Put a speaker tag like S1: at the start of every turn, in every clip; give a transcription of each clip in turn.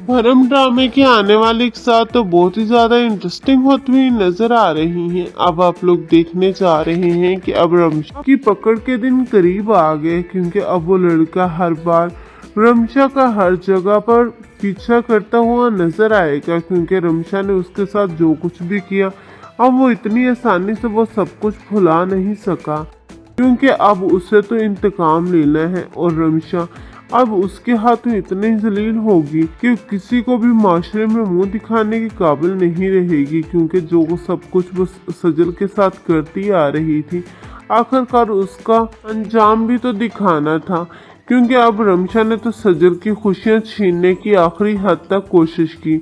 S1: भरम ड्रामे के आने वाली एक साथ तो बहुत ही ज्यादा इंटरेस्टिंग होती हुई नजर आ रही हैं। अब आप लोग देखने जा रहे हैं कि अब रमशा की पकड़ के दिन करीब आ गए, क्योंकि अब वो लड़का हर बार रमशा का हर जगह पर पीछा करता हुआ नजर आएगा, क्योंकि रमशा ने उसके साथ जो कुछ भी किया अब वो इतनी आसानी से वो सब कुछ भुला नहीं सका, क्योंकि अब उसे तो इंतकाम लेना है। और रमशा अब उसके हाथों इतनी जलील होगी कि किसी को भी माशरे में मुंह दिखाने के काबिल नहीं रहेगी, क्योंकि जो वो सब कुछ वो सजल के साथ करती आ रही थी आखिरकार उसका अंजाम भी तो दिखाना था। क्योंकि अब रमशा ने तो सजल की खुशियां छीनने की आखिरी हद तक कोशिश की,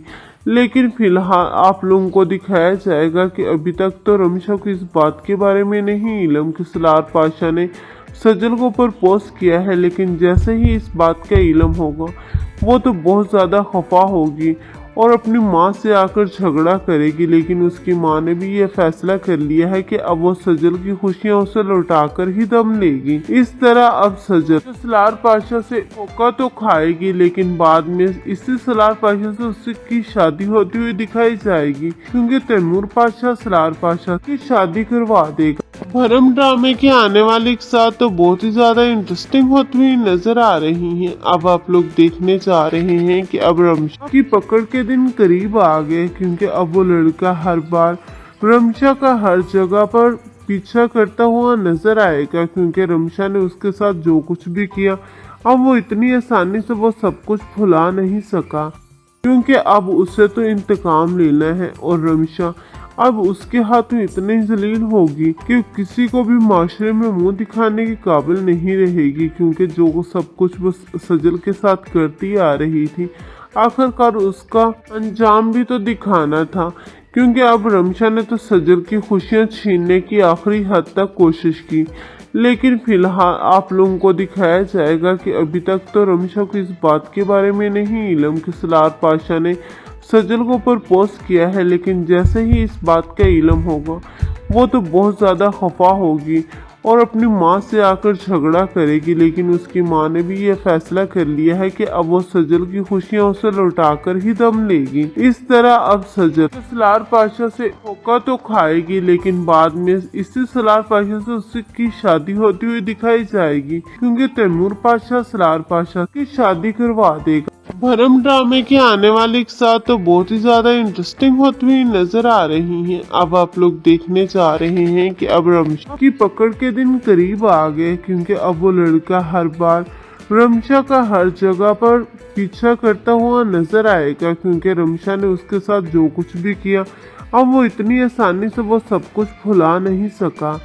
S1: लेकिन फिलहाल आप लोगों को दिखाया जाएगा कि अभी तक तो रमशा को इस बात के बारे में नहीं इल्म कि सलार पाशा ने सजल को प्रपोज किया है। लेकिन जैसे ही इस बात का इल्म होगा वो तो बहुत ज़्यादा खफा होगी और अपनी माँ से आकर झगड़ा करेगी। लेकिन उसकी माँ ने भी ये फैसला कर लिया है कि अब वो सजल की खुशियाँ उसे लौटाकर ही दम लेगी। इस तरह अब सजल सलार पाशा से धोखा तो खाएगी, लेकिन बाद में इसी सलार पाशा से उसकी शादी होती हुई दिखाई जाएगी, क्योंकि तैमूर पाशा सलार पाशा की शादी करवा देगा। भरम ड्रामे के आने वाली एक साथ तो बहुत ही ज्यादा इंटरेस्टिंग होती हुई नजर आ रही हैं। अब आप लोग देखने जा रहे हैं कि अब रमशा की पकड़ के दिन करीब आ गए, क्योंकि अब वो लड़का हर बार रमशा का हर जगह पर पीछा करता हुआ नजर आएगा, क्योंकि रमशा ने उसके साथ जो कुछ भी किया अब वो इतनी आसानी से वो सब कुछ भुला नहीं सका, क्योंकि अब उसे तो इंतकाम लेना है। और रमशा अब उसके हाथों इतनी जलील होगी कि किसी को भी माशरे में मुंह दिखाने के काबिल नहीं रहेगी, क्योंकि जो वो सब कुछ वो सजल के साथ करती आ रही थी आखिरकार उसका अंजाम भी तो दिखाना था। क्योंकि अब रमशा ने तो सजल की खुशियां छीनने की आखिरी हद तक कोशिश की, लेकिन फिलहाल आप लोगों को दिखाया जाएगा कि अभी तक तो रमशा को इस बात के बारे में नहीं इल्म कि सलार पाशा ने सजल को प्रपोज किया है। लेकिन जैसे ही इस बात का इल्म होगा वो तो बहुत ज़्यादा खफा होगी और अपनी माँ से आकर झगड़ा करेगी। लेकिन उसकी माँ ने भी ये फैसला कर लिया है कि अब वो सजल की खुशियाँ उसे लौटाकर ही दम लेगी। इस तरह अब सजल सलार पाशा से धोखा तो खाएगी, लेकिन बाद में इसी सलार पाशा से उसकी शादी होती हुई दिखाई जाएगी, क्योंकि तैमूर पाशा सलार पाशा की शादी करवा देगा। भरम ड्रामे के आने वाली एक साथ तो बहुत ही ज्यादा इंटरेस्टिंग होती हुई नजर आ रही हैं। अब आप लोग देखने जा रहे हैं कि अब रमशा की पकड़ के दिन करीब आ गए, क्योंकि अब वो लड़का हर बार रमशा का हर जगह पर पीछा करता हुआ नजर आएगा, क्योंकि रमशा ने उसके साथ जो कुछ भी किया अब वो इतनी आसानी से वो सब कुछ भुला नहीं सका,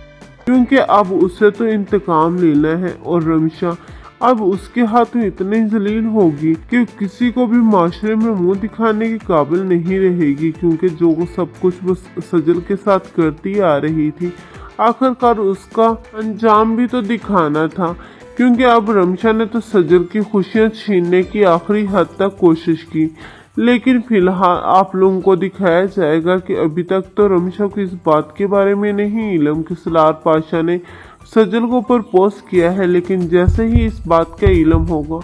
S1: क्योंकि अब उसे तो इंतकाम लेना है। और रमशा अब उसके हाथों इतनी जलील होगी कि किसी को भी माशरे में मुंह दिखाने के काबिल नहीं रहेगी, क्योंकि जो वो सब कुछ वो सजल के साथ करती आ रही थी आखिरकार उसका अंजाम भी तो दिखाना था। क्योंकि अब रमशा ने तो सजल की खुशियां छीनने की आखिरी हद तक कोशिश की, लेकिन फिलहाल आप लोगों को दिखाया जाएगा कि अभी तक तो रमशा को इस बात के बारे में नहीं इल्म कि सलार पाशा ने सजल को प्रपोज किया है। लेकिन जैसे ही इस बात का इल्म होगा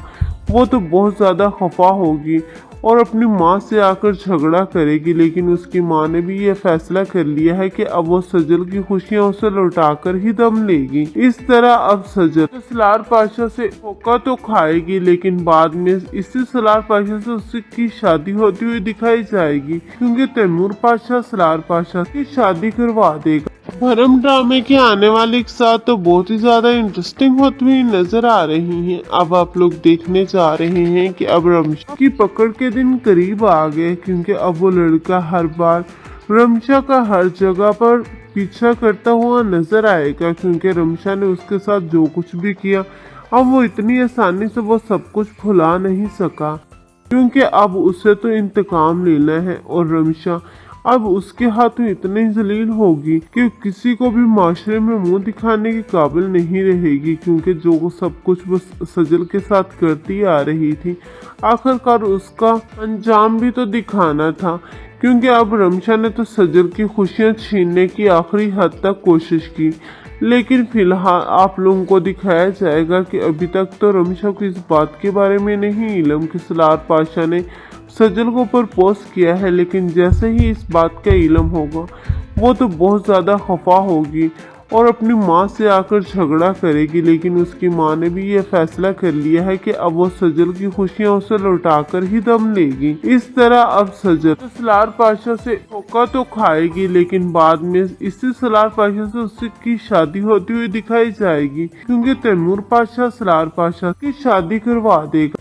S1: वो तो बहुत ज़्यादा खफा होगी और अपनी माँ से आकर झगड़ा करेगी। लेकिन उसकी माँ ने भी ये फैसला कर लिया है कि अब वो सजल की खुशियाँ उसे लौटाकर ही दम लेगी। इस तरह अब सजल सलार पाशा से धोखा तो खाएगी, लेकिन बाद में इसी सलार पाशा से उसकी शादी होती हुई दिखाई जाएगी, क्योंकि तैमूर पाशा सलार पाशा की शादी करवा देगा। भरम ड्रामे के आने वाली एक साथ तो बहुत ही ज्यादा इंटरेस्टिंग होती हुई नजर आ रही हैं। अब आप लोग देखने जा रहे हैं कि अब रमशा की पकड़ के दिन करीब आ गए, क्योंकि अब वो लड़का हर बार रमशा का हर जगह पर पीछा करता हुआ नजर आएगा, क्योंकि रमशा ने उसके साथ जो कुछ भी किया अब वो इतनी आसानी से वो सब कुछ भुला नहीं सका, क्योंकि अब उसे तो इंतकाम लेना है। और रमशा अब उसके हाथों इतनी जलील होगी कि किसी को भी माशरे में मुंह दिखाने के काबिल नहीं रहेगी, क्योंकि जो वो सब कुछ वो सजल के साथ करती आ रही थी आखिरकार उसका अंजाम भी तो दिखाना था। क्योंकि अब रमशा ने तो सजल की खुशियां छीनने की आखिरी हद तक कोशिश की, लेकिन फिलहाल आप लोगों को दिखाया जाएगा कि अभी तक तो रमशा को इस बात के बारे में नहीं इल्म कि सलार पाशा ने सजल को प्रपोज किया है, लेकिन जैसे ही इस बात का इल्म होगा वो तो बहुत ज़्यादा खफा होगी और अपनी माँ से आकर झगड़ा करेगी। लेकिन उसकी माँ ने भी ये फैसला कर लिया है कि अब वो सजल की खुशियाँ उसे लौटाकर ही दम लेगी। इस तरह अब सजल तो सलार पाशा से धोखा तो खाएगी, लेकिन बाद में इसी सलार पाशा से उसकी शादी होती हुई दिखाई जाएगी, क्योंकि तैमूर पाशा सलार पाशा की शादी करवा देगा।